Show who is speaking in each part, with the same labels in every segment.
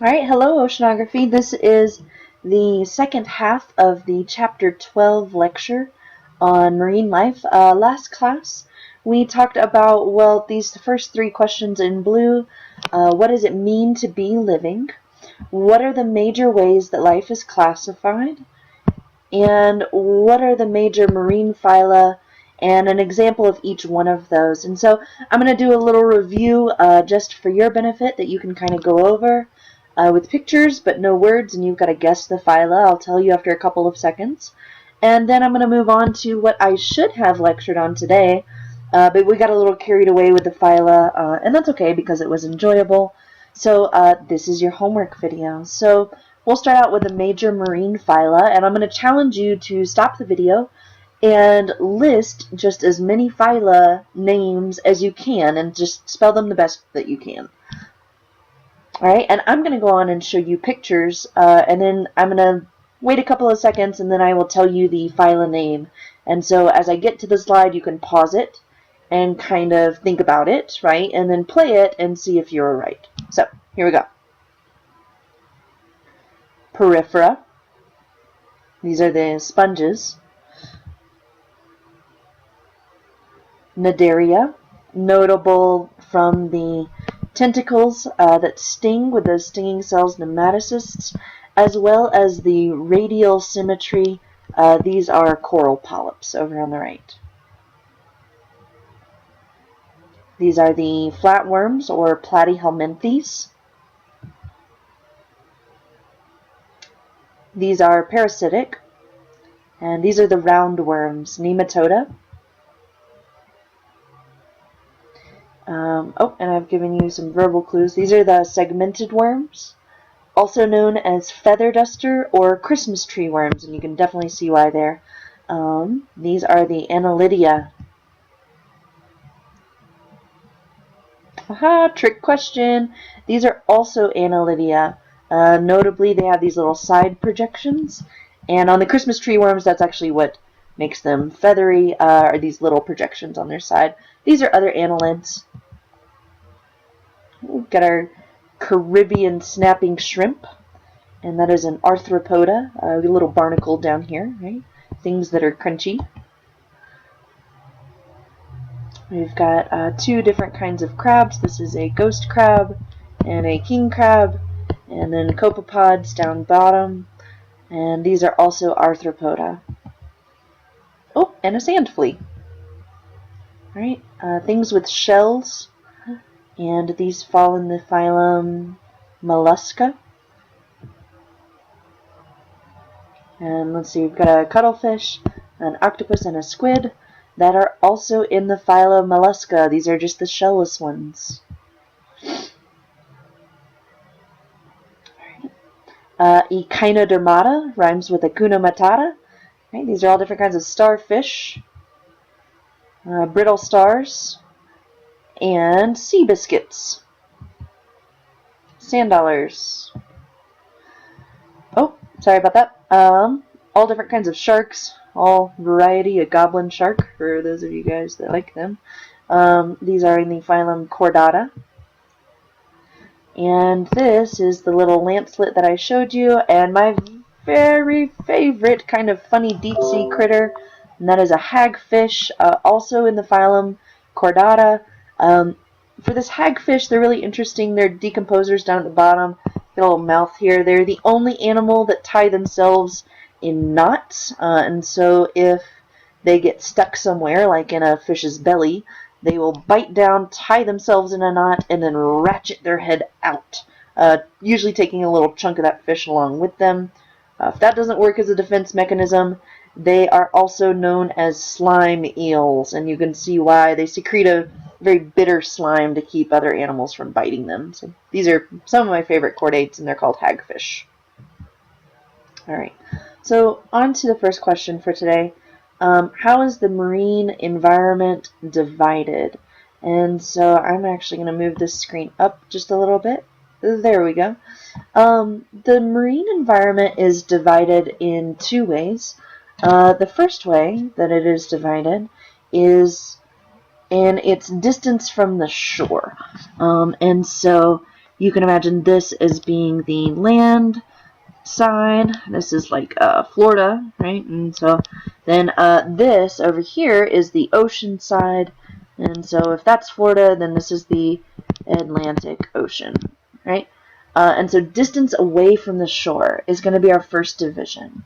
Speaker 1: Alright, hello oceanography. This is the second half of the chapter 12 lecture on marine life. Last class we talked about, well, these first three questions in blue. What does it mean to be living? What are the major ways that life is classified? And what are the major marine phyla? And an example of each one of those. And so I'm going to do a little review just for your benefit that you can kind of go over. With pictures but no words, and you've got to guess the phyla. I'll tell you after a couple of seconds. And then I'm going to move on to what I should have lectured on today, but we got a little carried away with the phyla, and that's okay because it was enjoyable. So this is your homework video. So we'll start out with the major marine phyla, and I'm going to challenge you to stop the video and list just as many phyla names as you can, and just spell them the best that you can. Alright, and I'm going to go on and show you pictures, and then I'm going to wait a couple of seconds, and then I will tell you the phyla name. And so as I get to the slide, you can pause it and kind of think about it, right? And then play it and see if you're right. So, here we go. Porifera. These are the sponges. Cnidaria, notable from the tentacles that sting with those stinging cells, nematocysts, as well as the radial symmetry. These are coral polyps over on the right. These are the flatworms, or platyhelminthes. These are parasitic, and these are the roundworms, nematoda. And I've given you some verbal clues. These are the segmented worms, also known as feather duster or Christmas tree worms, and you can definitely see why there. These are the Annelidea. Aha, trick question. These are also Annelidea. Notably, they have these little side projections, and on the Christmas tree worms, that's actually what makes them feathery, are these little projections on their side. These are other annelids. We've got our Caribbean snapping shrimp, and that is an arthropoda, a little barnacle down here, right? Things that are crunchy. We've got two different kinds of crabs. This is a ghost crab and a king crab, and then copepods down bottom, and these are also arthropoda. Oh, and a sand flea. All right, things with shells. And these fall in the phylum Mollusca. And let's see, we've got a cuttlefish, an octopus, and a squid that are also in the phylum Mollusca. These are just the shellless ones. Echinodermata rhymes with Hakuna Matata. Right, these are all different kinds of starfish, brittle stars, and sea biscuits. Sand dollars. Oh, sorry about that. All different kinds of sharks, all variety, a goblin shark, for those of you guys that like them. These are in the phylum Chordata. And this is the little lancelet that I showed you, and my very favorite kind of funny deep sea critter, and that is a hagfish, also in the phylum Chordata. For this hagfish, they're really interesting. They're decomposers down at the bottom. Got a little mouth here. They're the only animal that tie themselves in knots, and so if they get stuck somewhere, like in a fish's belly, they will bite down, tie themselves in a knot, and then ratchet their head out, usually taking a little chunk of that fish along with them. If that doesn't work as a defense mechanism, they are also known as slime eels, and you can see why. They secrete a very bitter slime to keep other animals from biting them. So these are some of my favorite chordates, and they're called hagfish. Alright, so on to the first question for today. How is the marine environment divided? And so I'm actually going to move this screen up just a little bit. There we go. The marine environment is divided in two ways. The first way that it is divided is in its distance from the shore. And so you can imagine this as being the land side. This is like Florida, right? And so then this over here is the ocean side. And so if that's Florida, then this is the Atlantic Ocean, right? And so distance away from the shore is going to be our first division.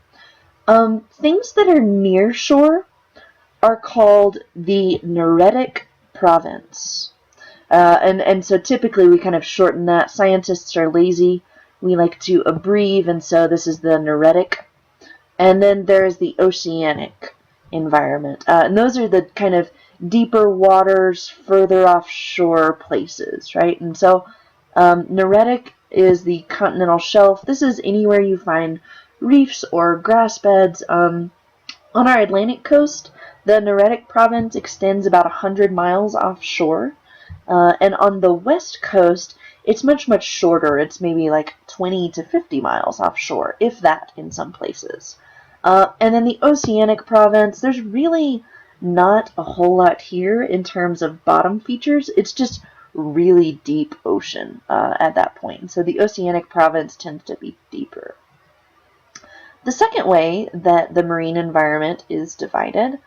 Speaker 1: Things that are near shore are called the Neretic province. And so typically we kind of shorten that. Scientists are lazy. We like to abbreviate, and so this is the Neretic. And then there is the oceanic environment. And those are the kind of deeper waters, further offshore places, right? And so Neretic is the continental shelf. This is anywhere you find reefs or grass beds. On our Atlantic coast, the Neretic province extends about 100 miles offshore. And on the west coast, it's much, much shorter. It's maybe like 20 to 50 miles offshore, if that in some places. And then the oceanic province, there's really not a whole lot here in terms of bottom features. It's just really deep ocean at that point. So the oceanic province tends to be deeper. The second way that the marine environment is divided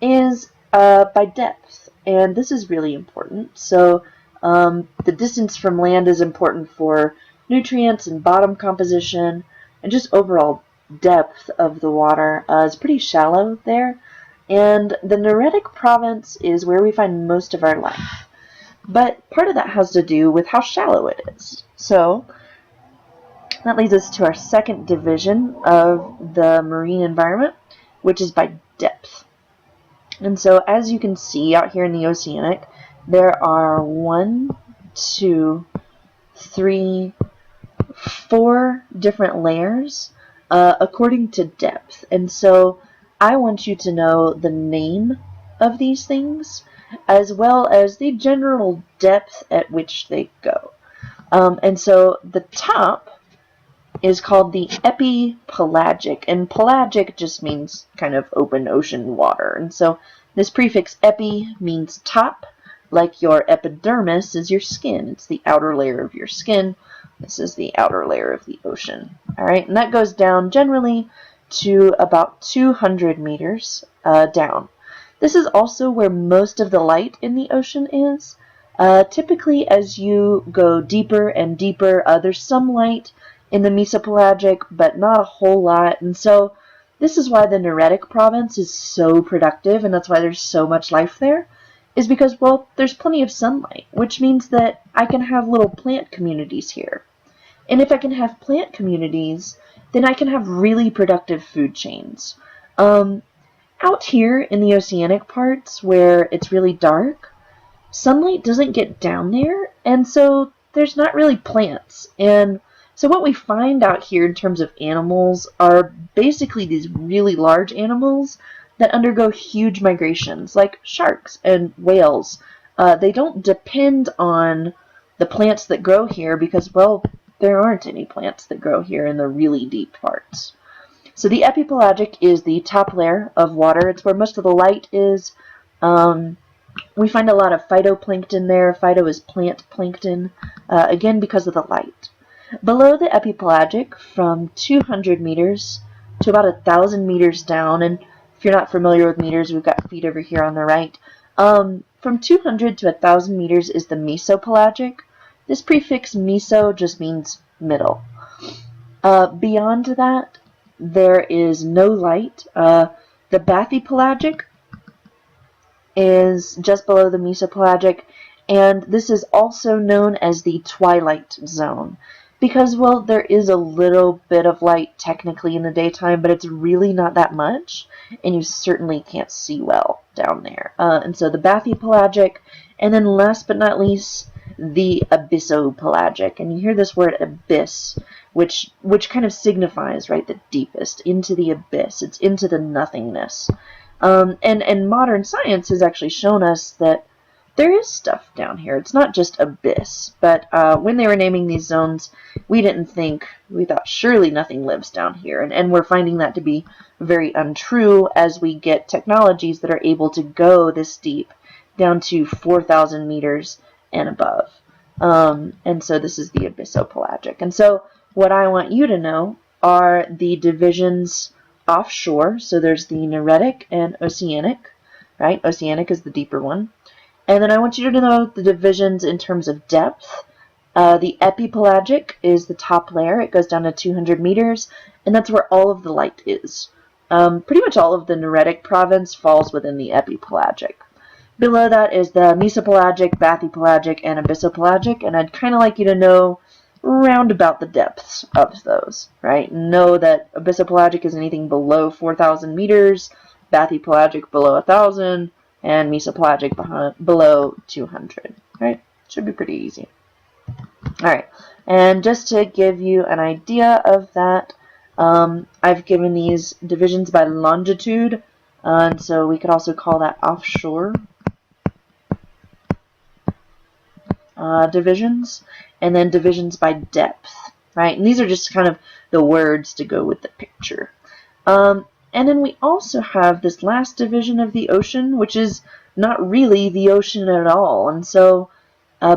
Speaker 1: is by depth, and this is really important. So the distance from land is important for nutrients and bottom composition, and just overall depth of the water is pretty shallow there. And the Neretic province is where we find most of our life. But part of that has to do with how shallow it is. So that leads us to our second division of the marine environment, which is by depth. And so as you can see out here in the oceanic, there are 1, 2, 3, 4 different layers according to depth. And so I want you to know the name of these things as well as the general depth at which they go. And so the top is called the epipelagic, and pelagic just means kind of open ocean water. And so this prefix epi means top, like your epidermis is your skin. It's the outer layer of your skin. This is the outer layer of the ocean. All right, and that goes down generally to about 200 meters down. This is also where most of the light in the ocean is. Typically, as you go deeper and deeper, there's some light in the mesopelagic, but not a whole lot. And so this is why the Neretic province is so productive, and that's why there's so much life there, is because, well, there's plenty of sunlight, which means that I can have little plant communities here. And if I can have plant communities, then I can have really productive food chains. Out here in the oceanic parts where it's really dark, sunlight doesn't get down there, and so there's not really plants. And so what we find out here in terms of animals are basically these really large animals that undergo huge migrations, like sharks and whales. They don't depend on the plants that grow here because, well, there aren't any plants that grow here in the really deep parts. So the epipelagic is the top layer of water. It's where most of the light is. We find a lot of phytoplankton there. Phyto is plant plankton, again because of the light. Below the epipelagic, from 200 meters to about 1,000 meters down, and if you're not familiar with meters, we've got feet over here on the right. From 200 to 1,000 meters is the mesopelagic. This prefix meso just means middle. Beyond that, there is no light. The bathypelagic is just below the mesopelagic, and this is also known as the twilight zone. Because, well, there is a little bit of light technically in the daytime, but it's really not that much, and you certainly can't see well down there. And so the bathypelagic, and then last but not least, the abyssopelagic. And you hear this word abyss, which kind of signifies, right, the deepest, into the abyss. It's into the nothingness. And modern science has actually shown us that there is stuff down here. It's not just abyss, but when they were naming these zones, we thought surely nothing lives down here, and we're finding that to be very untrue as we get technologies that are able to go this deep, down to 4,000 meters and above. And so this is the abyssopelagic. And so what I want you to know are the divisions offshore. So there's the Neretic and Oceanic, right? Oceanic is the deeper one. And then I want you to know the divisions in terms of depth. The epipelagic is the top layer. It goes down to 200 meters, and that's where all of the light is. Pretty much all of the Neretic province falls within the epipelagic. Below that is the mesopelagic, bathypelagic, and abyssopelagic, and I'd kind of like you to know round about the depths of those, right? Know that abyssopelagic is anything below 4,000 meters, bathypelagic below 1,000, and mesopelagic below 200, right? Should be pretty easy. Alright, and just to give you an idea of that, I've given these divisions by longitude, and so we could also call that offshore divisions, and then divisions by depth, right? And these are just kind of the words to go with the picture. And then we also have this last division of the ocean, which is not really the ocean at all, and so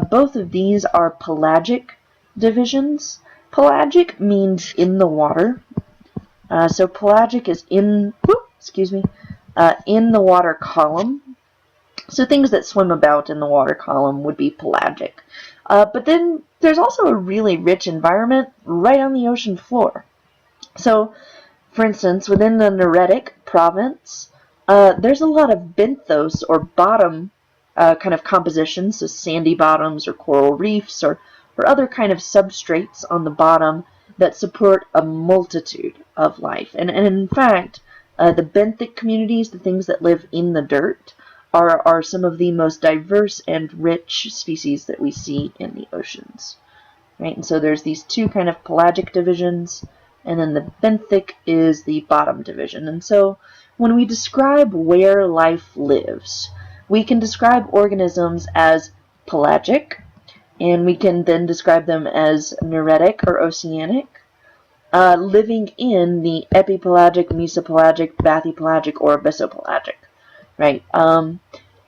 Speaker 1: both of these are pelagic divisions. Pelagic means in the water. So pelagic is in the water column. So things that swim about in the water column would be pelagic. But then there's also a really rich environment right on the ocean floor. So, for instance, within the Neretic province, there's a lot of benthos or bottom kind of compositions, so sandy bottoms or coral reefs or other kind of substrates on the bottom that support a multitude of life. And in fact, the benthic communities, the things that live in the dirt, are some of the most diverse and rich species that we see in the oceans. Right? And so there's these two kind of pelagic divisions, and then the benthic is the bottom division. And so when we describe where life lives, we can describe organisms as pelagic, and we can then describe them as Neretic or oceanic, living in the epipelagic, mesopelagic, bathypelagic, or abyssopelagic. Right?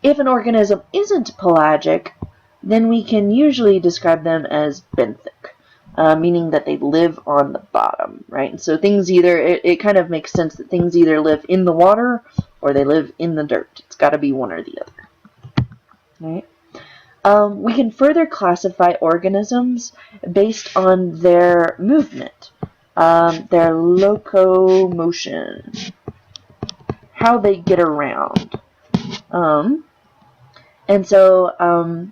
Speaker 1: If an organism isn't pelagic, then we can usually describe them as benthic, meaning that they live on the bottom, right? And so things it kind of makes sense that things either live in the water or they live in the dirt. It's got to be one or the other, right? We can further classify organisms based on their movement, their locomotion, how they get around. And so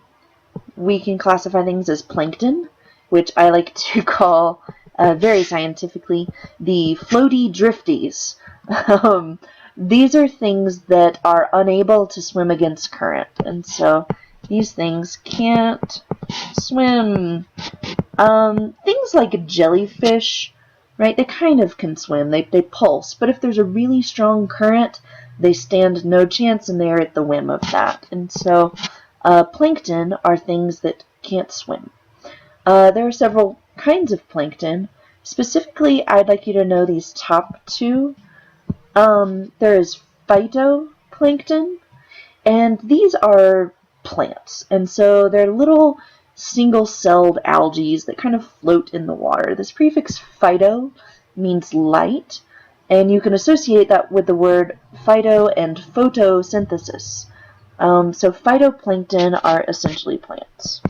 Speaker 1: we can classify things as plankton, which I like to call very scientifically the floaty drifties. These are things that are unable to swim against current, and so these things can't swim. Things like jellyfish, right, they kind of can swim, they pulse, but if there's a really strong current, they stand no chance and they're at the whim of that. And so plankton are things that can't swim. There are several kinds of plankton. Specifically, I'd like you to know these top two. There is phytoplankton, and these are plants. And so they're little single-celled algae that kind of float in the water. This prefix phyto means light, and you can associate that with the word phyto and photosynthesis. So phytoplankton are essentially plants.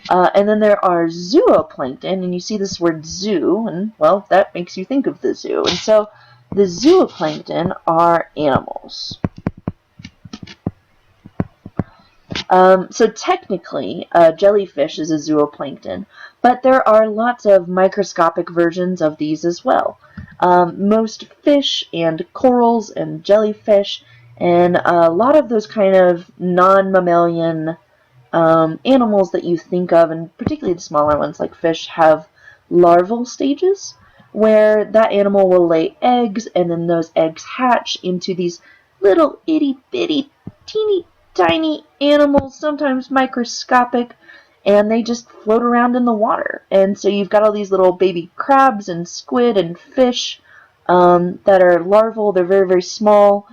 Speaker 1: And then there are zooplankton, and you see this word zoo, and well, that makes you think of the zoo. And so the zooplankton are animals. So technically, jellyfish is a zooplankton, but there are lots of microscopic versions of these as well. Most fish and corals and jellyfish and a lot of those kind of non-mammalian animals that you think of, and particularly the smaller ones like fish, have larval stages where that animal will lay eggs, and then those eggs hatch into these little itty-bitty, teeny tiny animals, sometimes microscopic, and they just float around in the water. And so you've got all these little baby crabs and squid and fish that are larval. They're very, very small,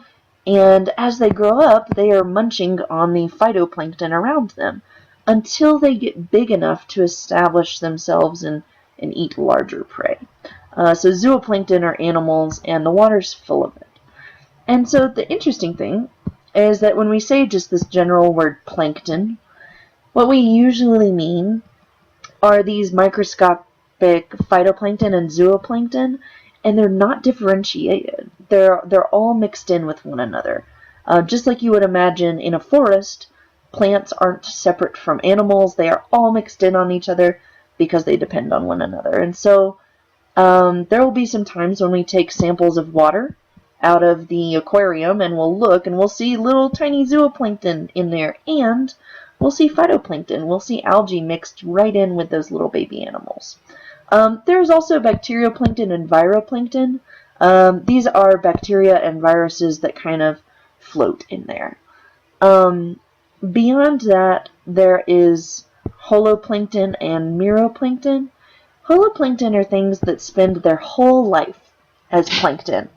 Speaker 1: And as they grow up, they are munching on the phytoplankton around them until they get big enough to establish themselves and eat larger prey. So zooplankton are animals, and the water's full of it. And so the interesting thing is that when we say just this general word plankton, what we usually mean are these microscopic phytoplankton and zooplankton, and they're not differentiated. They're all mixed in with one another. Just like you would imagine in a forest, plants aren't separate from animals. They are all mixed in on each other because they depend on one another. And so there will be some times when we take samples of water out of the aquarium and we'll look and we'll see little tiny zooplankton in there, and we'll see phytoplankton. We'll see algae mixed right in with those little baby animals. There's also bacterioplankton and viroplankton. These are bacteria and viruses that kind of float in there. Beyond that, there is holoplankton and meroplankton. Holoplankton are things that spend their whole life as plankton.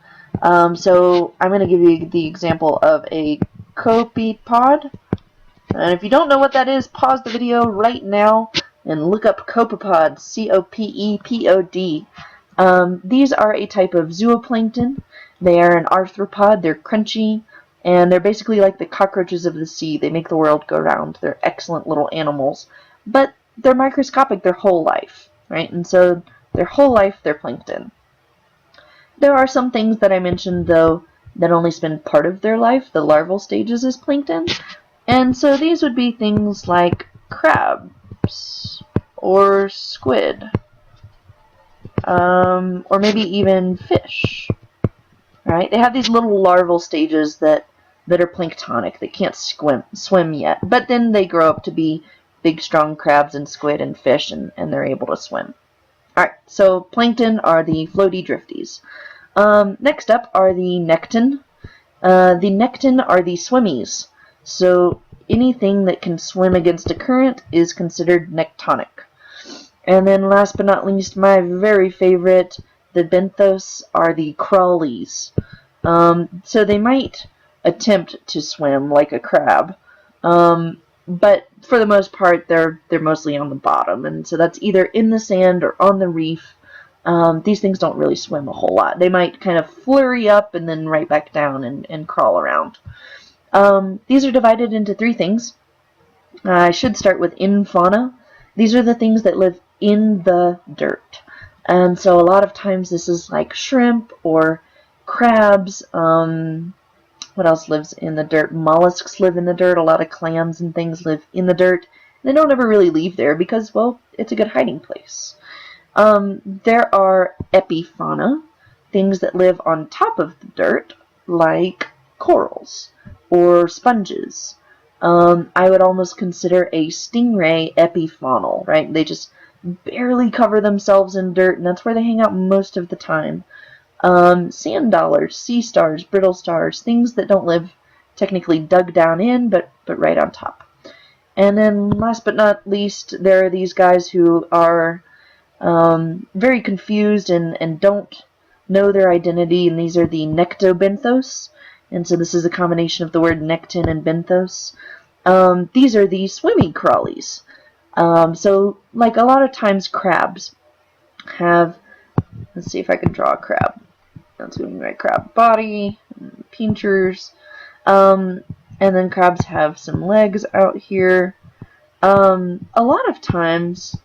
Speaker 1: So I'm going to give you the example of a copepod. And if you don't know what that is, pause the video right now and look up copepod, C-O-P-E-P-O-D. These are a type of zooplankton. They are an arthropod. They're crunchy, and they're basically like the cockroaches of the sea. They make the world go round. They're excellent little animals, but they're microscopic their whole life, right? And so their whole life, they're plankton. There are some things that I mentioned, though, that only spend part of their life, the larval stages, as plankton. And so these would be things like crabs or squid, or maybe even fish, right? They have these little larval stages that are planktonic. They can't swim yet, but then they grow up to be big, strong crabs and squid and fish, and they're able to swim. All right, so plankton are the floaty drifties. Next up are the nekton. The nekton are the swimmies. So anything that can swim against a current is considered nektonic. And then last but not least, my very favorite, the benthos, are the crawlies. So they might attempt to swim like a crab, but for the most part, they're mostly on the bottom, and so that's either in the sand or on the reef. These things don't really swim a whole lot. They might kind of flurry up and then right back down and crawl around. These are divided into three things. I should start with infauna. These are the things that live in the dirt. And so a lot of times this is like shrimp or crabs. What else lives in the dirt? Mollusks live in the dirt. A lot of clams and things live in the dirt. They don't ever really leave there because, well, it's a good hiding place. There are epifauna, things that live on top of the dirt, like corals or sponges. I would almost consider a stingray epifaunal, right? They just barely cover themselves in dirt, and that's where they hang out most of the time. Sand dollars, sea stars, brittle stars, things that don't live technically dug down in, but right on top. And then last but not least, there are these guys who are very confused and don't know their identity, and these are the nectobenthos. And so this is a combination of the word nekton and benthos. These are the swimmy crawlies. So like a lot of times crabs have, let's see if I can draw a crab. That's going to be my crab body, pinchers, and then crabs have some legs out here. A lot of times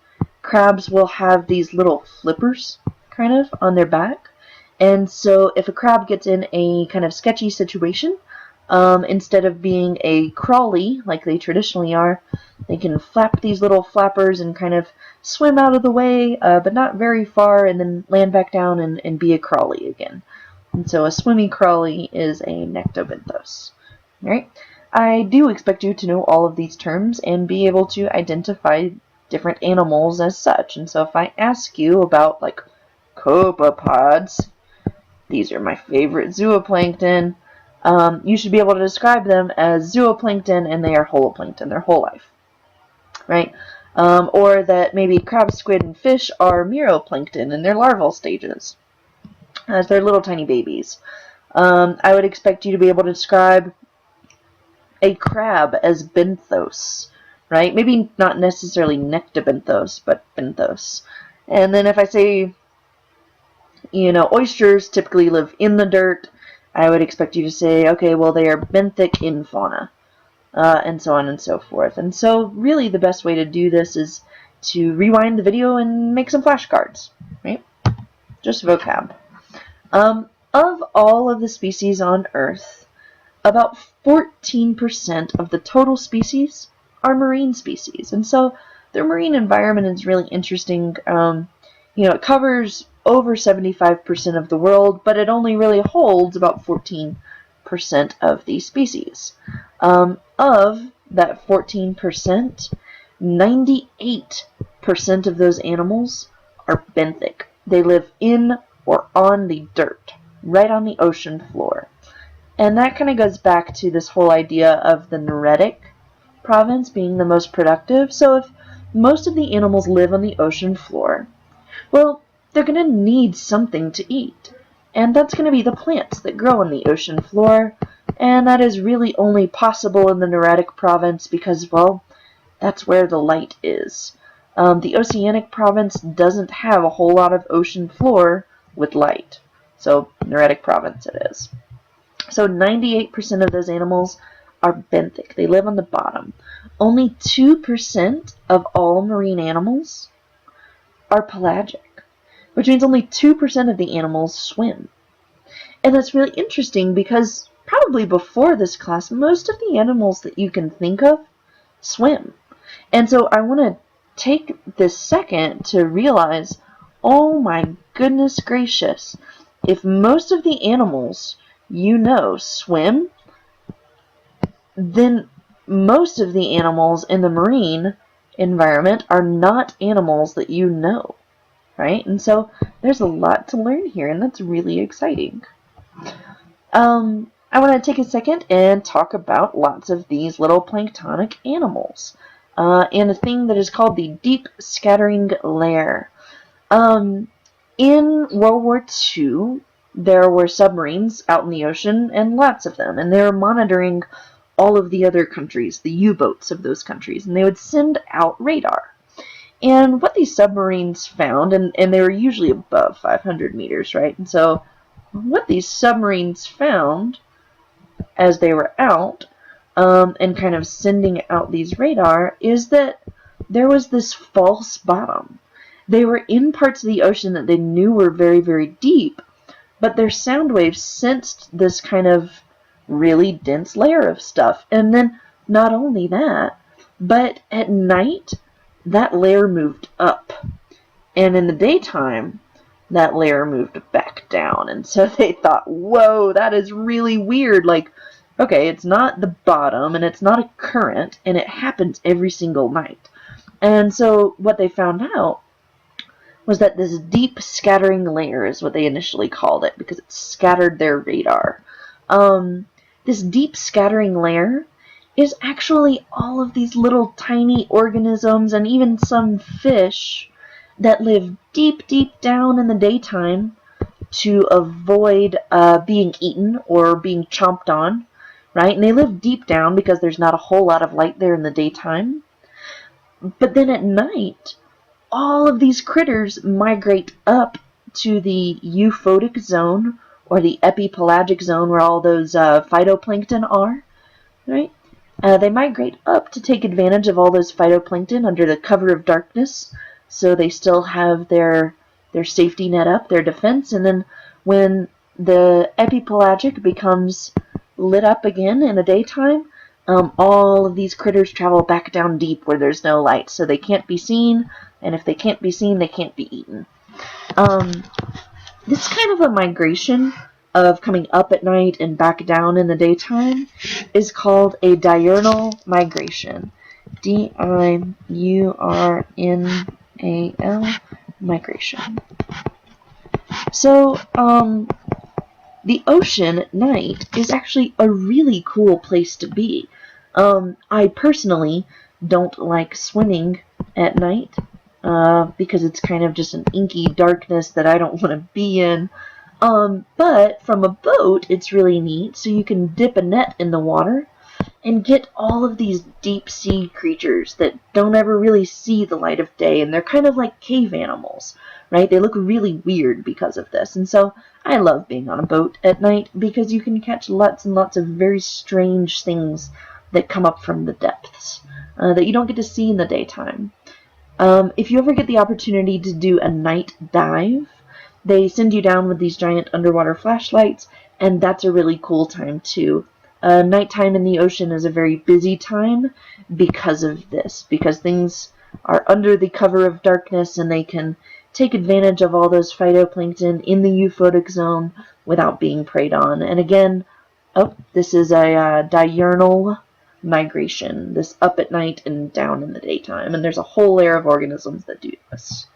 Speaker 1: crabs will have these little flippers kind of on their back. And so if a crab gets in a kind of sketchy situation, instead of being a crawly like they traditionally are, they can flap these little flappers and kind of swim out of the way, but not very far, and then land back down and be a crawly again. And so a swimmy crawly is a nectobenthos. All right. I do expect you to know all of these terms and be able to identify different animals as such. And so if I ask you about like copepods, these are my favorite zooplankton, you should be able to describe them as zooplankton, and they are holoplankton their whole life, right? Or that maybe crab, squid, and fish are meroplankton in their larval stages, as they're little tiny babies. I would expect you to be able to describe a crab as benthos, right? Maybe not necessarily nectobenthos, but benthos. And then if I say, oysters typically live in the dirt, I would expect you to say, okay, well, they are benthic in fauna, and so on and so forth. And so really the best way to do this is to rewind the video and make some flashcards, right? Just vocab. Of all of the species on Earth, about 14% of the total species are marine species. And so the marine environment is really interesting. It covers over 75% of the world, but it only really holds about 14% of the species. Of that 14%, 98% of those animals are benthic. They live in or on the dirt, right on the ocean floor. And that kind of goes back to this whole idea of the Neretic province being the most productive. So if most of the animals live on the ocean floor, well, they're going to need something to eat. And that's going to be the plants that grow on the ocean floor. And that is really only possible in the Neretic province because, well, that's where the light is. The Oceanic province doesn't have a whole lot of ocean floor with light. So, Neretic province it is. So 98% of those animals are benthic. They live on the bottom. Only 2% of all marine animals are pelagic, which means only 2% of the animals swim. And that's really interesting because probably before this class, most of the animals that you can think of swim. And so I want to take this second to realize, oh my goodness gracious, if most of the animals swim, then most of the animals in the marine environment are not animals that you know, right? And so there's a lot to learn here, and that's really exciting. I want to take a second and talk about lots of these little planktonic animals, and a thing that is called the deep scattering layer. In World War II, there were submarines out in the ocean, and lots of them, and they were monitoring all of the other countries, the U-boats of those countries, and they would send out radar. And what these submarines found, and they were usually above 500 meters, right? And so what these submarines found as they were out and kind of sending out these radar is that there was this false bottom. They were in parts of the ocean that they knew were very, very deep, but their sound waves sensed this kind of really dense layer of stuff. And then not only that, but at night, that layer moved up. And in the daytime, that layer moved back down. And so they thought, whoa, that is really weird. Like, okay, it's not the bottom, and it's not a current, and it happens every single night. And so what they found out was that this deep scattering layer is what they initially called it, because it scattered their radar. This deep scattering layer is actually all of these little tiny organisms and even some fish that live deep, deep down in the daytime to avoid being eaten or being chomped on, right? And they live deep down because there's not a whole lot of light there in the daytime. But then at night, all of these critters migrate up to the euphotic zone or the epipelagic zone where all those phytoplankton are, right? They migrate up to take advantage of all those phytoplankton under the cover of darkness, so they still have their safety net up, their defense, and then when the epipelagic becomes lit up again in the daytime, all of these critters travel back down deep where there's no light, so they can't be seen, and if they can't be seen, they can't be eaten. This kind of a migration of coming up at night and back down in the daytime is called a diurnal migration. D-I-U-R-N-A-L, migration. So, the ocean at night is actually a really cool place to be. I personally don't like swimming at night because it's kind of just an inky darkness that I don't want to be in. But from a boat, it's really neat. So you can dip a net in the water and get all of these deep sea creatures that don't ever really see the light of day, and they're kind of like cave animals, right? They look really weird because of this. And so I love being on a boat at night because you can catch lots and lots of very strange things that come up from the depths that you don't get to see in the daytime. If you ever get the opportunity to do a night dive, they send you down with these giant underwater flashlights, and that's a really cool time too. Nighttime in the ocean is a very busy time because of this, because things are under the cover of darkness and they can take advantage of all those phytoplankton in the euphotic zone without being preyed on. And again, this is a diurnal migration, this up at night and down in the daytime, and there's a whole layer of organisms that do this.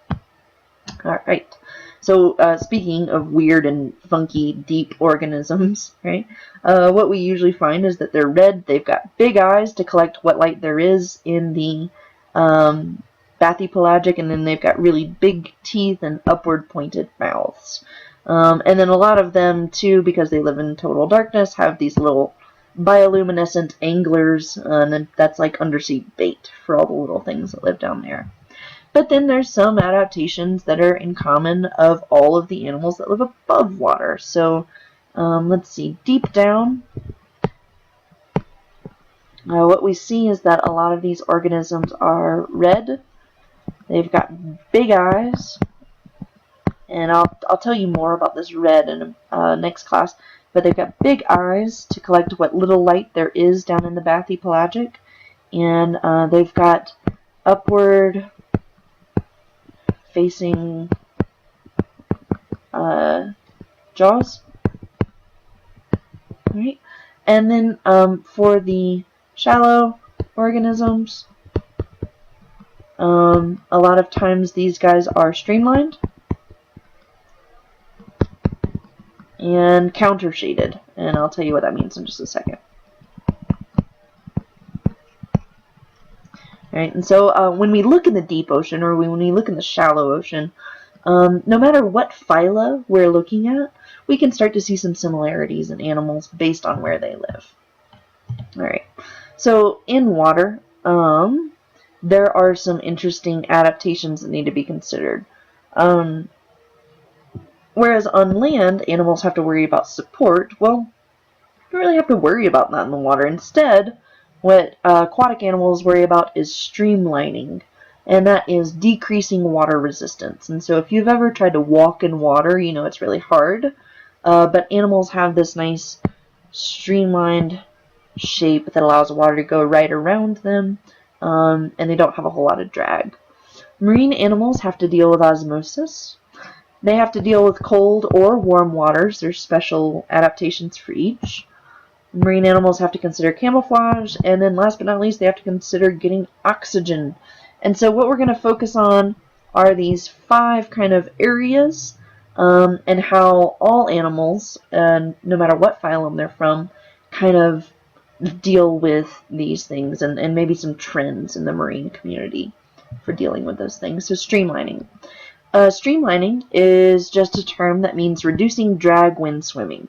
Speaker 1: Alright, so speaking of weird and funky deep organisms, right, what we usually find is that they're red, they've got big eyes to collect what light there is in the bathypelagic, and then they've got really big teeth and upward pointed mouths. And then a lot of them, too, because they live in total darkness, have these little bioluminescent anglers, and that's like undersea bait for all the little things that live down there. But then there's some adaptations that are in common of all of the animals that live above water. So let's see, deep down, what we see is that a lot of these organisms are red. They've got big eyes, and I'll tell you more about this red in next class. But they've got big eyes to collect what little light there is down in the bathypelagic, and they've got upward facing jaws. Right? And then for the shallow organisms, a lot of times these guys are streamlined and counter shaded, and I'll tell you what that means in just a second. Right, and so when we look in the deep ocean, or when we look in the shallow ocean, no matter what phyla we're looking at, we can start to see some similarities in animals based on where they live. Alright, so in water, there are some interesting adaptations that need to be considered. Whereas on land, animals have to worry about support. Well, you don't really have to worry about that in the water. Instead, what aquatic animals worry about is streamlining, and that is decreasing water resistance. And so if you've ever tried to walk in water, you know it's really hard. But animals have this nice streamlined shape that allows water to go right around them, and they don't have a whole lot of drag. Marine animals have to deal with osmosis. They have to deal with cold or warm waters. There's special adaptations for each. Marine animals have to consider camouflage, and then last but not least, they have to consider getting oxygen. And so what we're going to focus on are these 5 kind of areas, and how all animals, no matter what phylum they're from, kind of deal with these things, and maybe some trends in the marine community for dealing with those things. So streamlining. Streamlining is just a term that means reducing drag when swimming.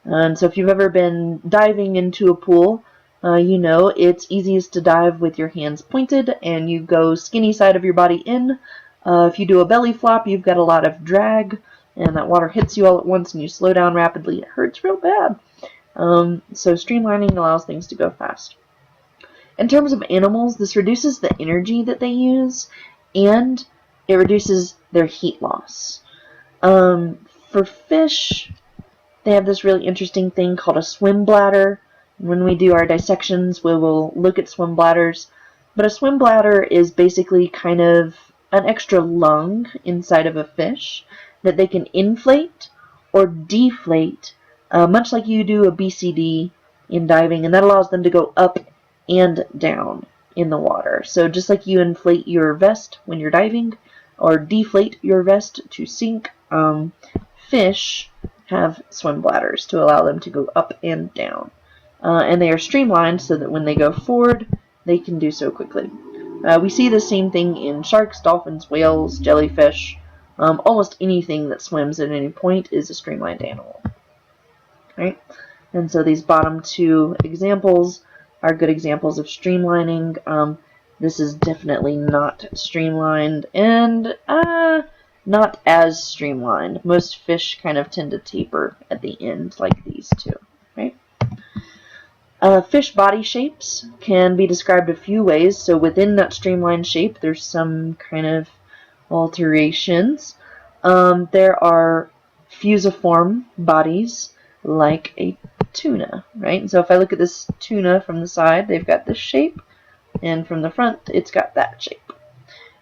Speaker 1: And so if you've ever been diving into a pool, you know it's easiest to dive with your hands pointed and you go skinny side of your body in. If you do a belly flop, you've got a lot of drag and that water hits you all at once and you slow down rapidly. It hurts real bad. So streamlining allows things to go fast. In terms of animals, this reduces the energy that they use and it reduces their heat loss. For fish, they have this really interesting thing called a swim bladder. When we do our dissections, we will look at swim bladders. But a swim bladder is basically kind of an extra lung inside of a fish that they can inflate or deflate, much like you do a BCD in diving, and that allows them to go up and down in the water. So just like you inflate your vest when you're diving, or deflate your vest to sink, fish have swim bladders to allow them to go up and down. And they are streamlined so that when they go forward, they can do so quickly. We see the same thing in sharks, dolphins, whales, jellyfish, Almost anything that swims at any point is a streamlined animal. Right? And so these bottom two examples are good examples of streamlining. This is definitely not streamlined and not as streamlined. Most fish kind of tend to taper at the end like these two. Right? Fish body shapes can be described a few ways. So within that streamlined shape, there's some kind of alterations. There are fusiform bodies like a tuna, right? And so if I look at this tuna from the side, they've got this shape, and from the front, it's got that shape.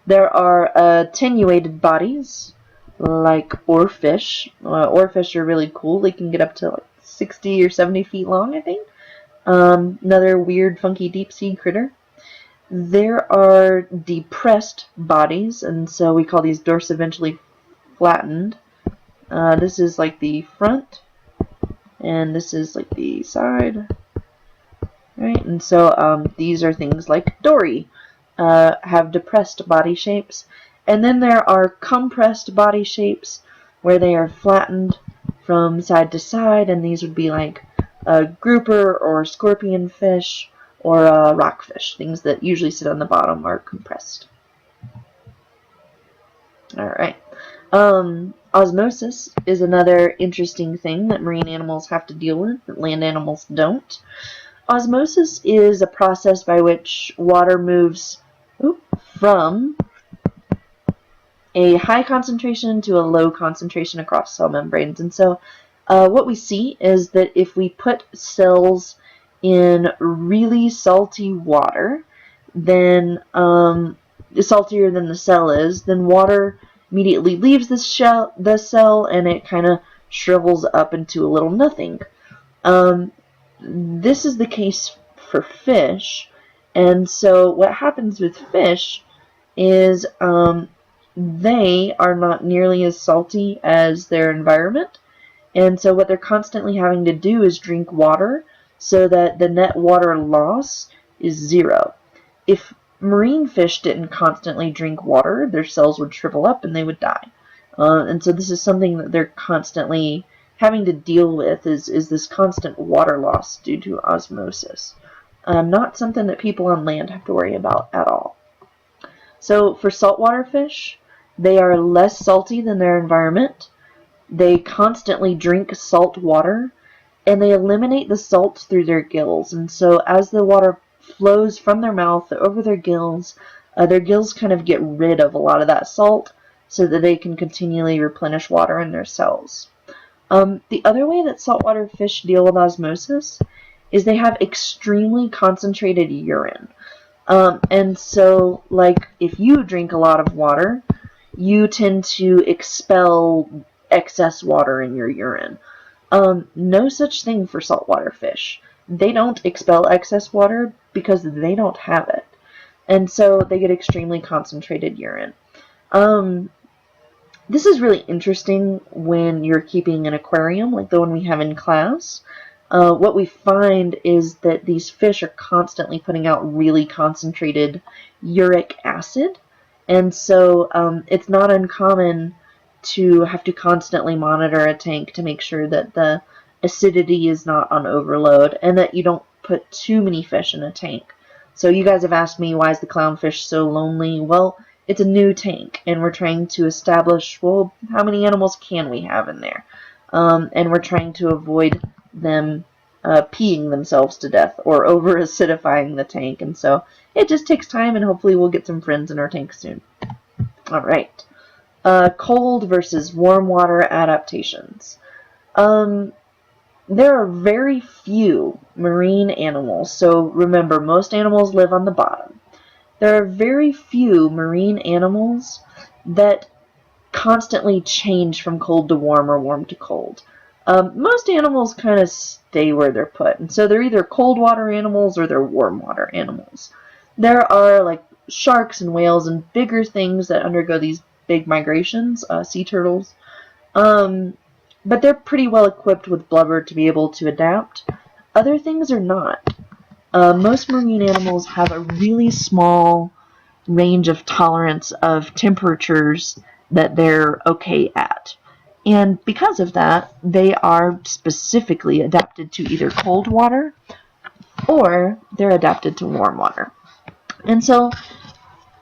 Speaker 1: There are attenuated bodies like oarfish. Oarfish are really cool. They can get up to like 60 or 70 feet long, I think. Another weird, funky deep sea critter. There are depressed bodies, and so we call these dorsiventrally flattened. This is like the front, and this is like the side, right? And so these are things like dory, have depressed body shapes. And then there are compressed body shapes where they are flattened from side to side, and these would be like a grouper or scorpion fish or rockfish. Things that usually sit on the bottom are compressed. Alright. Osmosis is another interesting thing that marine animals have to deal with that land animals don't. Osmosis is a process by which water moves from a high concentration to a low concentration across cell membranes. And so what we see is that if we put cells in really salty water, then saltier than the cell is, then water immediately leaves the cell and it kind of shrivels up into a little nothing. This is the case for fish, and so what happens with fish is they are not nearly as salty as their environment, and so what they're constantly having to do is drink water so that the net water loss is 0. If marine fish didn't constantly drink water, their cells would shrivel up and they would die. And so this is something that they're constantly having to deal with, is this constant water loss due to osmosis. Not something that people on land have to worry about at all. So for saltwater fish, they are less salty than their environment. They constantly drink salt water, and they eliminate the salt through their gills. And so as the water flows from their mouth over their gills kind of get rid of a lot of that salt so that they can continually replenish water in their cells. The other way that saltwater fish deal with osmosis is they have extremely concentrated urine. And so, like, if you drink a lot of water, you tend to expel excess water in your urine. No such thing for saltwater fish. They don't expel excess water because they don't have it. And so they get extremely concentrated urine. This is really interesting when you're keeping an aquarium like the one we have in class. What we find is that these fish are constantly putting out really concentrated uric acid. And so it's not uncommon to have to constantly monitor a tank to make sure that the acidity is not on overload and that you don't put too many fish in a tank. So you guys have asked me, why is the clownfish so lonely? Well, it's a new tank, and we're trying to establish, well, how many animals can we have in there? And we're trying to avoid them peeing themselves to death or over-acidifying the tank. And so it just takes time, and hopefully we'll get some friends in our tank soon. All right. Cold versus warm water adaptations. There are very few marine animals. So remember, most animals live on the bottom. There are very few marine animals that constantly change from cold to warm or warm to cold. Most animals kind of stay where they're put, and so they're either cold water animals or they're warm water animals. There are like sharks and whales and bigger things that undergo these big migrations, sea turtles, but they're pretty well equipped with blubber to be able to adapt. Other things are not. Most marine animals have a really small range of tolerance of temperatures that they're okay at. And because of that, they are specifically adapted to either cold water or they're adapted to warm water. And so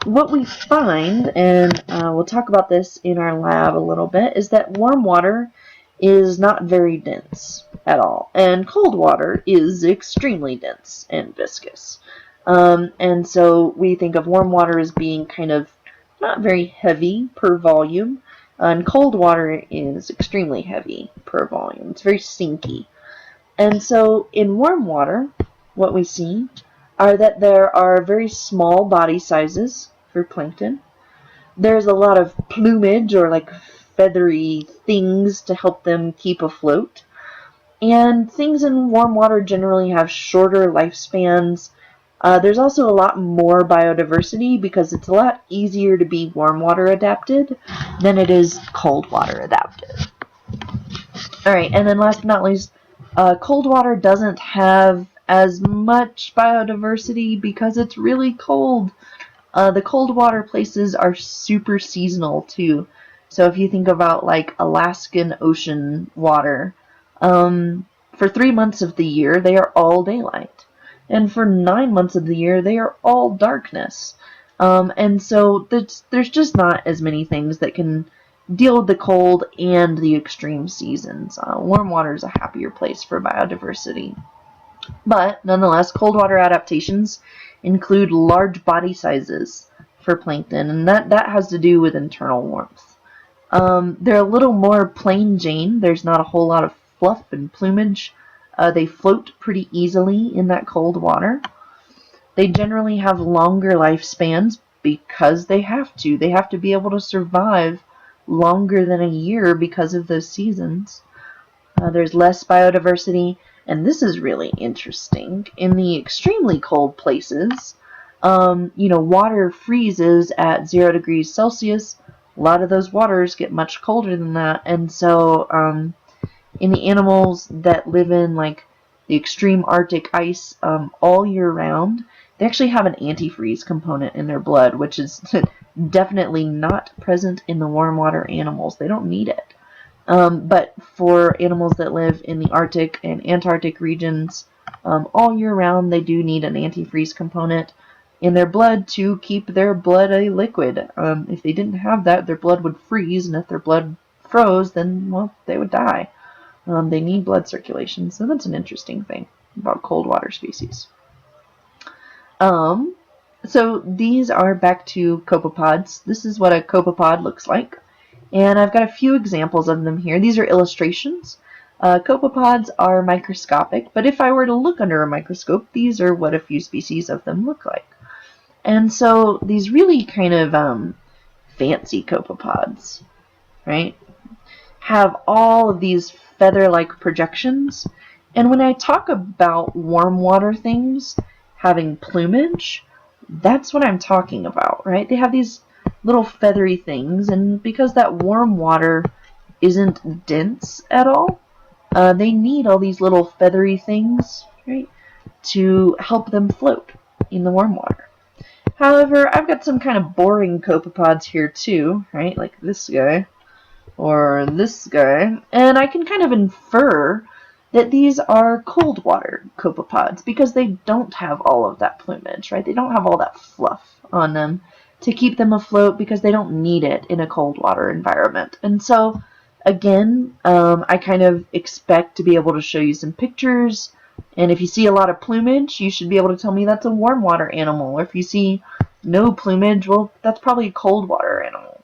Speaker 1: what we find, and we'll talk about this in our lab a little bit, is that warm water is not very dense at all, and cold water is extremely dense and viscous. And so we think of warm water as being kind of not very heavy per volume, and cold water is extremely heavy per volume. It's very stinky. And so in warm water, what we see are that there are very small body sizes for plankton. There's a lot of plumage or like feathery things to help them keep afloat. And things in warm water generally have shorter lifespans. There's also a lot more biodiversity because it's a lot easier to be warm water adapted than it is cold water adapted. Alright, and then last but not least, cold water doesn't have as much biodiversity because it's really cold. The cold water places are super seasonal too. So if you think about like Alaskan ocean water, for 3 months of the year they are all daylight. And for 9 months of the year they are all darkness. And so there's just not as many things that can deal with the cold and the extreme seasons. Warm water is a happier place for biodiversity. But nonetheless, cold water adaptations include large body sizes for plankton, and that has to do with internal warmth. They're a little more plain Jane. There's not a whole lot of fluff and plumage. They float pretty easily in that cold water. They generally have longer lifespans because they have to. They have to be able to survive longer than a year because of those seasons. There's less biodiversity, and this is really interesting. In the extremely cold places, water freezes at 0 degrees Celsius. A lot of those waters get much colder than that, and so in the animals that live in like the extreme Arctic ice all year round, they actually have an antifreeze component in their blood, which is definitely not present in the warm water animals. They don't need it. But for animals that live in the Arctic and Antarctic regions all year round, they do need an antifreeze component in their blood to keep their blood a liquid. If they didn't have that, their blood would freeze, and if their blood froze, then, well, they would die. They need blood circulation, so that's an interesting thing about cold water species. So these are back to copepods. This is what a copepod looks like. And I've got a few examples of them here. These are illustrations. Copepods are microscopic, but if I were to look under a microscope, these are what a few species of them look like. And so these really kind of fancy copepods, right, have all of these feather-like projections. And when I talk about warm water things having plumage, that's what I'm talking about, right? They have these little feathery things, and because that warm water isn't dense at all, they need all these little feathery things, right, to help them float in the warm water. However, I've got some kind of boring copepods here too, right, like this guy or this guy, and I can kind of infer that these are cold water copepods because they don't have all of that plumage, right? They don't have all that fluff on them to keep them afloat because they don't need it in a cold water environment. And so, again, I kind of expect to be able to show you some pictures, and if you see a lot of plumage, you should be able to tell me that's a warm water animal. Or if you see no plumage, well, that's probably a cold water animal.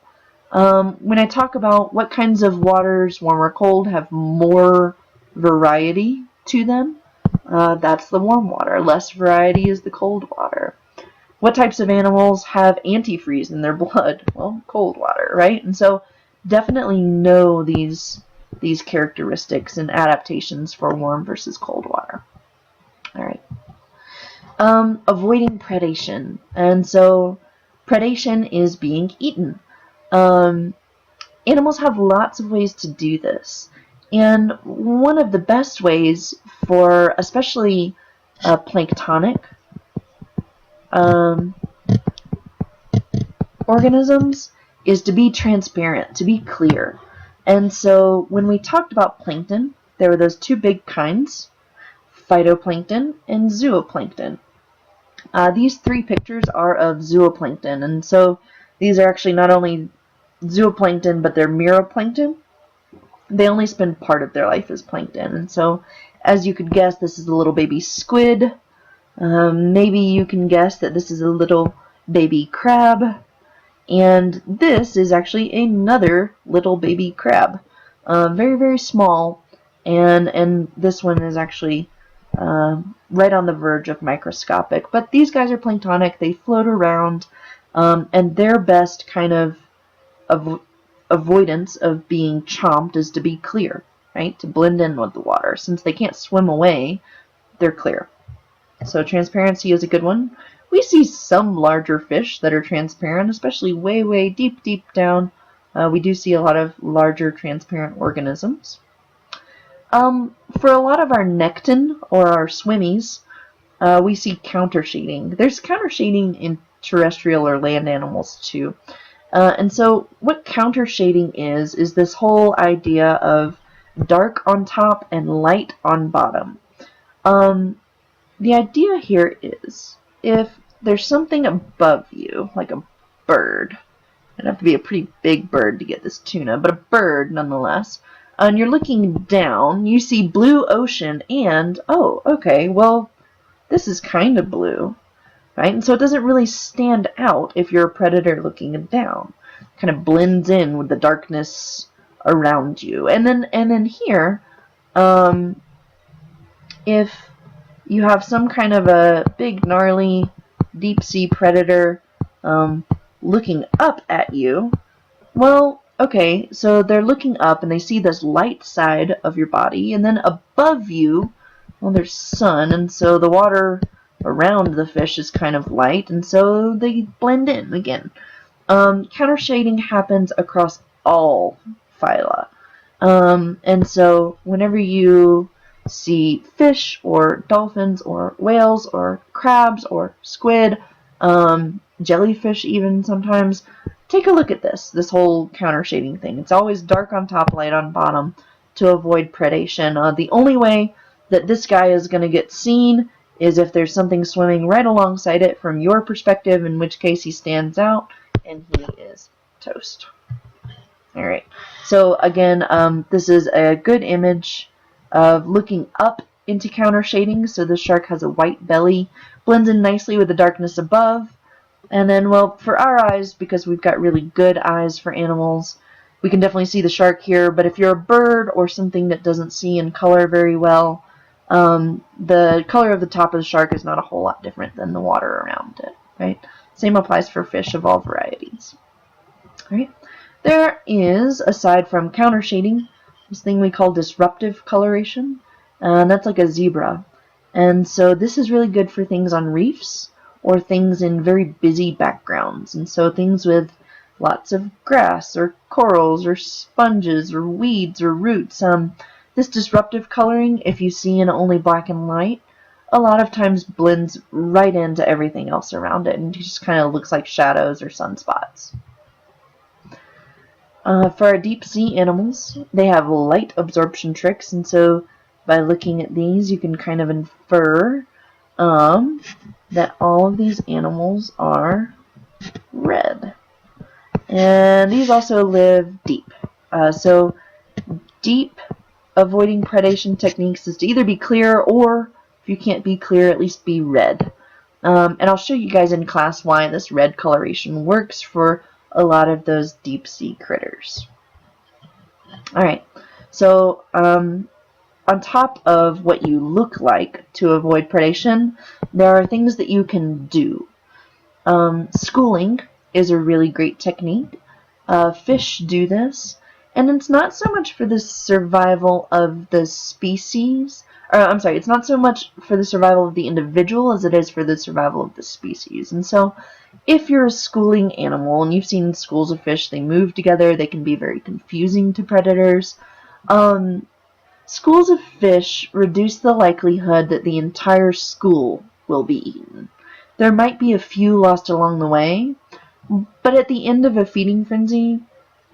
Speaker 1: When I talk about what kinds of waters, warm or cold, have more variety to them, that's the warm water. Less variety is the cold water. What types of animals have antifreeze in their blood? Well, cold water, right? And so definitely know these characteristics and adaptations for warm versus cold water. All right. Avoiding predation. And so predation is being eaten. Animals have lots of ways to do this. And one of the best ways for especially planktonic organisms is to be transparent, to be clear. And so when we talked about plankton, there were those two big kinds, phytoplankton and zooplankton. These three pictures are of zooplankton, and so these are actually not only zooplankton, but they're meroplankton. They only spend part of their life as plankton, and so as you could guess, this is a little baby squid. Maybe you can guess that this is a little baby crab, and this is actually another little baby crab, very, very small, and this one is actually right on the verge of microscopic. But these guys are planktonic. They float around, and their best kind of avoidance of being chomped is to be clear, right? To blend in with the water. Since they can't swim away, they're clear. So transparency is a good one. We see some larger fish that are transparent, especially way, way deep, deep down. We do see a lot of larger transparent organisms. For a lot of our nekton, or our swimmies, we see countershading. There's countershading in terrestrial or land animals too. And so what countershading is this whole idea of dark on top and light on bottom. The idea here is if there's something above you, like a bird, it'd have to be a pretty big bird to get this tuna, but a bird nonetheless, and you're looking down, you see blue ocean and, oh, okay, well, this is kind of blue, right? And so it doesn't really stand out if you're a predator looking down. It kind of blends in with the darkness around you. And then here, if you have some kind of a big, gnarly, deep-sea predator looking up at you, well, okay, so they're looking up and they see this light side of your body, and then above you, well, there's sun, and so the water around the fish is kind of light, and so they blend in again. Countershading happens across all phyla. And so whenever you see fish or dolphins or whales or crabs or squid, jellyfish even sometimes, take a look at this whole countershading thing. It's always dark on top, light on bottom to avoid predation. The only way that this guy is going to get seen is if there's something swimming right alongside it from your perspective, in which case he stands out and he is toast. Alright, so again, this is a good image of looking up into countershading. So the shark has a white belly, blends in nicely with the darkness above. And then, well, for our eyes, because we've got really good eyes for animals, we can definitely see the shark here. But if you're a bird or something that doesn't see in color very well, the color of the top of the shark is not a whole lot different than the water around it, right? Same applies for fish of all varieties. All right. There is, aside from countershading, this thing we call disruptive coloration, and that's like a zebra. And so this is really good for things on reefs or things in very busy backgrounds. And so things with lots of grass or corals or sponges or weeds or roots. This disruptive coloring, if you see in only black and white, a lot of times blends right into everything else around it and just kind of looks like shadows or sunspots. For our deep sea animals, they have light absorption tricks, and so by looking at these, you can kind of infer that all of these animals are red. And these also live deep. So deep avoiding predation techniques is to either be clear, or if you can't be clear, at least be red. And I'll show you guys in class why this red coloration works for a lot of those deep sea critters. Alright, so on top of what you look like to avoid predation, there are things that you can do. Schooling is a really great technique. Fish do this, and it's not so much for the survival of the species, it's not so much for the survival of the individual as it is for the survival of the species. And so if you're a schooling animal, and you've seen schools of fish, they move together, they can be very confusing to predators. Schools of fish reduce the likelihood that the entire school will be eaten. There might be a few lost along the way, But at the end of a feeding frenzy,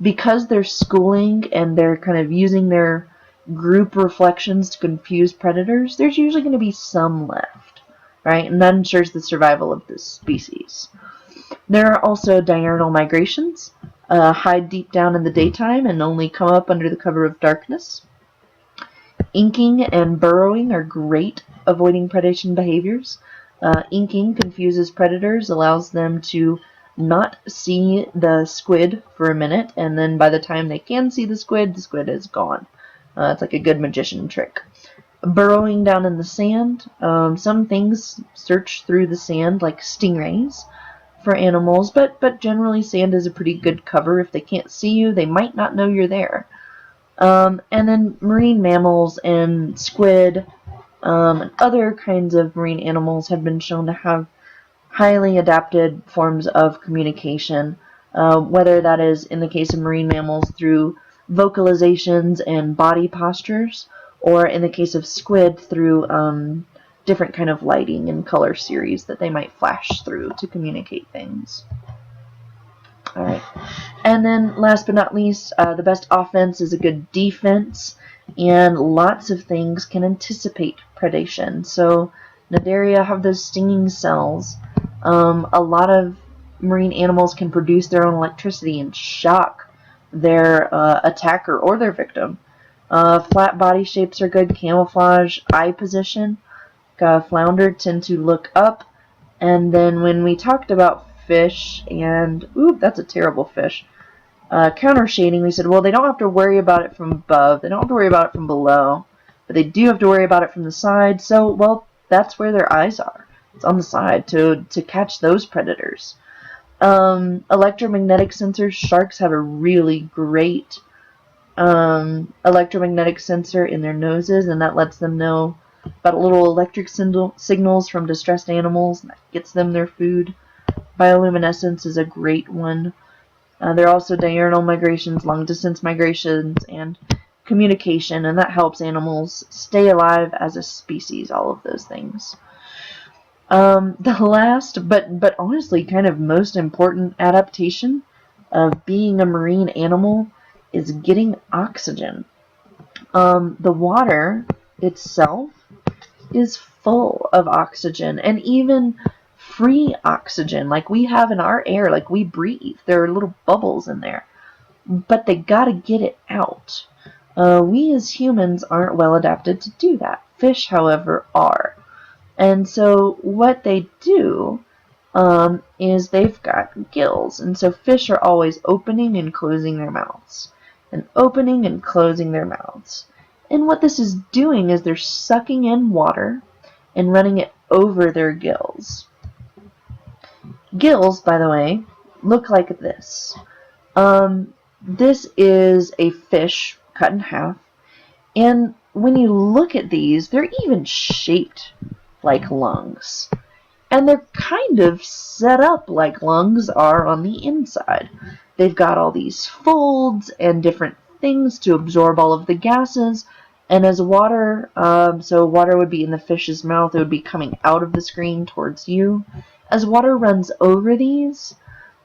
Speaker 1: because they're schooling and they're kind of using their group reflections to confuse predators, there's usually going to be some left, right? And that ensures the survival of this species. There are also diurnal migrations, hide deep down in the daytime and only come up under the cover of darkness. Inking and burrowing are great avoiding predation behaviors. Inking confuses predators, allows them to not see the squid for a minute, and then by the time they can see the squid is gone. It's like a good magician trick. Burrowing down in the sand, some things search through the sand, like stingrays, for animals, but generally sand is a pretty good cover. If they can't see you, they might not know you're there. And then marine mammals and squid and other kinds of marine animals have been shown to have highly adapted forms of communication, whether that is in the case of marine mammals through vocalizations and body postures, or in the case of squid through different kind of lighting and color series that they might flash through to communicate things. All right. And then last but not least, the best offense is a good defense, and lots of things can anticipate predation. So Cnidaria have those stinging cells. A lot of marine animals can produce their own electricity and shock their attacker or their victim. Flat body shapes are good camouflage. Eye position. Flounder tend to look up. And then when we talked about fish and, ooh, that's a terrible fish, counter shading, we said, well, they don't have to worry about it from above. They don't have to worry about it from below. But they do have to worry about it from the side. So, well, that's where their eyes are. It's on the side to catch those predators. Electromagnetic sensors. Sharks have a really great electromagnetic sensor in their noses, and that lets them know about little electric signals from distressed animals, and that gets them their food. Bioluminescence is a great one. There are also diurnal migrations, long-distance migrations, and communication, and that helps animals stay alive as a species, all of those things. The last, but honestly kind of most important adaptation of being a marine animal is getting oxygen. The water itself is full of oxygen, and even free oxygen like we have in our air, like we breathe. There are little bubbles in there, but they gotta get it out. We as humans aren't well adapted to do that. Fish, however, are. And so what they do is they've got gills, and so fish are always opening and closing their mouths, and opening and closing their mouths. And what this is doing is they're sucking in water and running it over their gills. Gills, by the way, look like this. This is a fish cut in half, and when you look at these, they're even shaped like lungs. And they're kind of set up like lungs are on the inside. They've got all these folds and different things to absorb all of the gases. And as water, so water would be in the fish's mouth, it would be coming out of the screen towards you. As water runs over these,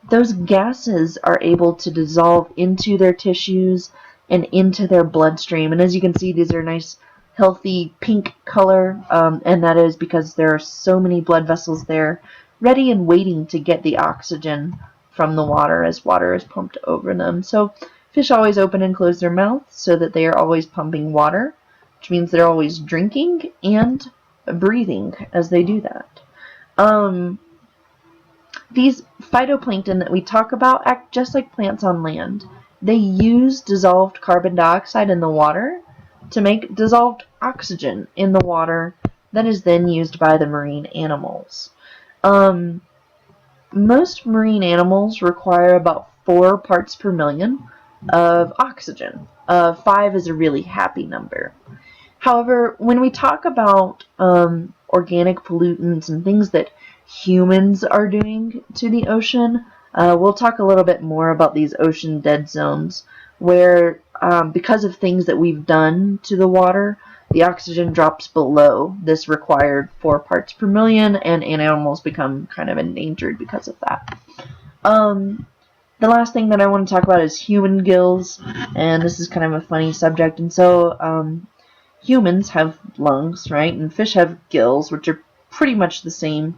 Speaker 1: those gases are able to dissolve into their tissues and into their bloodstream. And as you can see, these are nice, healthy pink color, and that is because there are so many blood vessels there ready and waiting to get the oxygen from the water as water is pumped over them. So fish always open and close their mouth so that they are always pumping water, which means they're always drinking and breathing as they do that. These phytoplankton that we talk about act just like plants on land. They use dissolved carbon dioxide in the water to make dissolved oxygen in the water that is then used by the marine animals. Most marine animals require about 4 parts per million of oxygen. 5 is a really happy number. However, when we talk about organic pollutants and things that humans are doing to the ocean, we'll talk a little bit more about these ocean dead zones where because of things that we've done to the water, the oxygen drops below this required 4 parts per million, and animals become kind of endangered because of that. The last thing that I want to talk about is human gills, and this is kind of a funny subject. And so, humans have lungs, right? And fish have gills, which are pretty much the same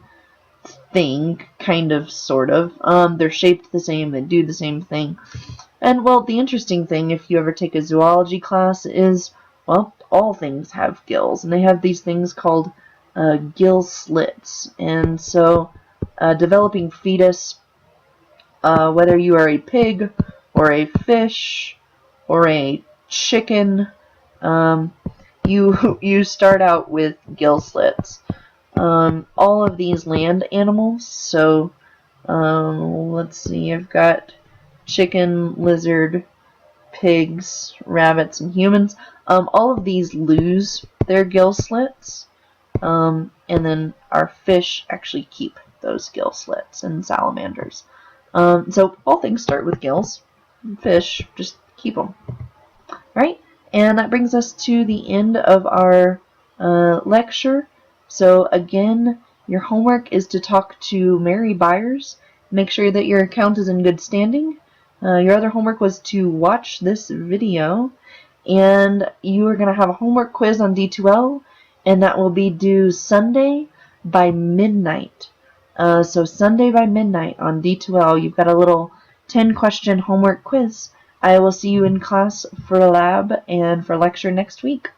Speaker 1: thing, kind of, sort of. They're shaped the same, they do the same thing. And, well, the interesting thing, if you ever take a zoology class, is, well, all things have gills, and they have these things called gill slits. And so, developing fetus, whether you are a pig, or a fish, or a chicken, you start out with gill slits. All of these land animals, so let's see, I've got chicken, lizard, pigs, rabbits, and humans. All of these lose their gill slits, and then our fish actually keep those gill slits, and salamanders. So all things start with gills. Fish just keep them. Right? And that brings us to the end of our lecture. So again, your homework is to talk to Mary Byers. Make sure that your account is in good standing. Your other homework was to watch this video. And you are going to have a homework quiz on D2L. And that will be due Sunday by midnight. So Sunday by midnight on D2L, you've got a little 10-question homework quiz. I will see you in class for lab and for lecture next week.